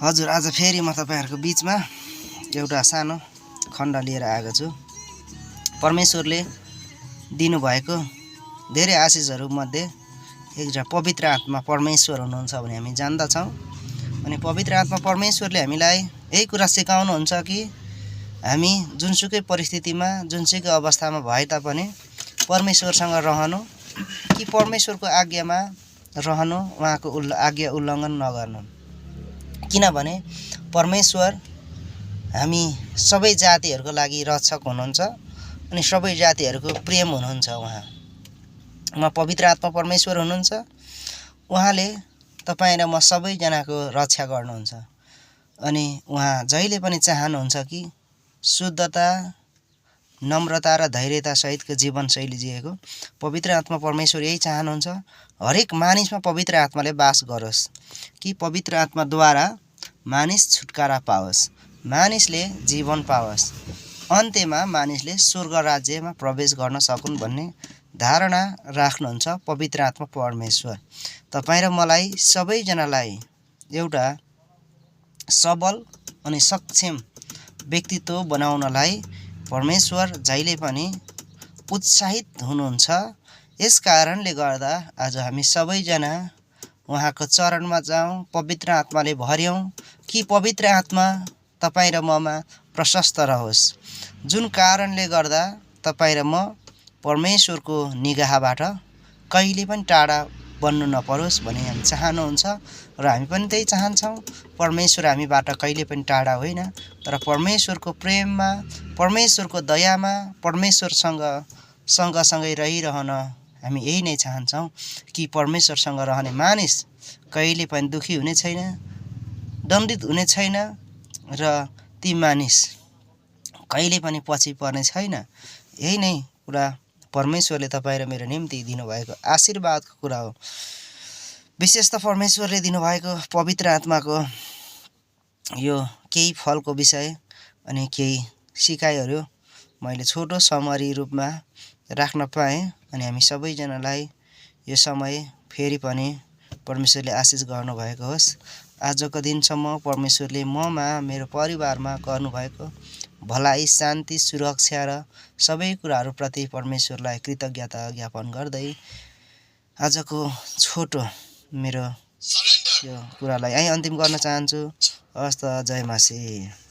हजुर, आज फेरि म तपाईहरुको बीचमा एउटा सानो खण्ड लिएर आएको छु। परमेश्वरले दिनुभएको धेरै आशिषहरु मध्ये एकजना पवित्र आत्मा परमेश्वर हुनुहुन्छ भने हामी जान्दछौं। अनि पवित्र आत्मा परमेश्वरले हामीलाई यही कुरा सिकाउनुहुन्छ कि हामी जुनसुकै परिस्थितिमा जुनसुकै अवस्थामा भए तापनि परमेश्वरसँग रहनु, कि परमेश्वरको आज्ञामा रहनु, उहाँको आज्ञा उल्लङ्घन नगर्नु। किनभने परमेश्वर हामी सबै जातिहरुको लागि रक्षक हुनुहुन्छ अनि सबै जातिहरुको प्रेम हुनुहुन्छ। उहाँ पवित्र आत्मा परमेश्वर हुनुहुन्छ। उहाँले तपाई र म सबै जनाको रक्षा गर्नुहुन्छ अनि उहाँ जहिले पनि चाहनुहुन्छ कि शुद्धता, नम्रता र धैर्यता सहितको जीवनशैली जिएको पवित्र आत्मा परमेश्वर यही चाहनुहुन्छ। हरेक मानिसमा पवित्र आत्माले वास गरोस्, कि पवित्र आत्माद्वारा मानिस छुटकारा पाओस्, मानिसले जीवन पाओस्, अन्त्यमा मानिसले स्वर्ग राज्यमा प्रवेश गर्न सकुन् भन्ने धारणा राख्नुहुन्छ पवित्र आत्मा परमेश्वर। तपाई र मलाई सबैजनालाई एउटा सबल अनि सक्षम व्यक्तित्व बनाउनलाई परमेश्वर जहिले पनि उत्साहित हुनुहुन्छ। यस कारणले गर्दा आज हामी सबैजना उहाँको चरणमा जाउँ, पवित्र आत्माले भर्यौं, कि पवित्र आत्मा तपाई र ममा प्रशस्त रहोस्, जुन कारणले गर्दा तपाई र म परमेश्वरको निगाहबाट कहिले पनि टाढा बन्नु नपरोस् भन्ने हामी चाहनुहुन्छ र हामी पनि त्यही चाहन्छौं। परमेश्वर हामीबाट कहिले पनि टाढा होइन, तर परमेश्वरको प्रेममा, परमेश्वरको दयामा, परमेश्वरसँग सँगसँगै रहिरहन हामी यही नै चाहन्छौं कि परमेश्वरसँग रहने मानिस कहिले पनि दुखी हुने छैन, दण्डित हुने छैन र ती मानिस कहिले पनि पछि पर्ने छैन। यही नै कुरा परमेश्वरले तपाई र मेरो निम्ति दिनुभएको आशीर्वादको कुरा हो। विशेष त परमेश्वरले दिनुभएको पवित्र आत्माको यो केही फलको विषय अनि केही सिकाइहरु मैले छोटो समरी रूपमा राख्न पाएँ। अनि हामी सबैजनालाई यो समय फेरि पनि परमेश्वरले आशिष गर्नुभएको होस्। आजको दिनसम्म परमेश्वरले ममा, मेरो परिवारमा गर्नुभएको भलाइ, शान्ति, सुरक्षा र सबै कुराहरुप्रति परमेश्वरलाई कृतज्ञता ज्ञापन गर्दै आजको छोटो मेरो यो कुरालाई यही अन्तिम गर्न चाहन्छु। हस्त, जय मसीह।